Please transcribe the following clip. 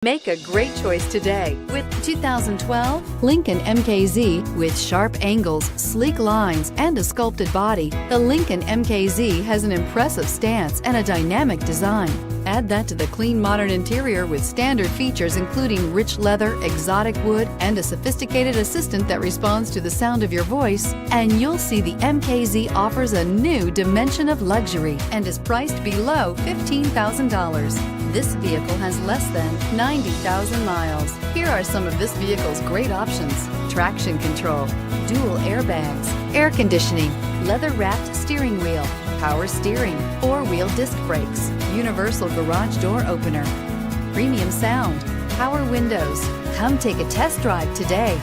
Make a great choice today with 2012 Lincoln MKZ. With sharp angles, sleek lines, and a sculpted body, the Lincoln MKZ has an impressive stance and a dynamic design. Add that to the clean modern interior with standard features including rich leather, exotic wood, and a sophisticated assistant that responds to the sound of your voice, and you'll see the MKZ offers a new dimension of luxury and is priced below $15,000. This vehicle has less than 90,000 miles. Here are some of this vehicle's great options: traction control, dual airbags, air conditioning, leather-wrapped steering wheel, power steering, four-wheel disc brakes, universal garage door opener, premium sound, power windows. Come take a test drive today.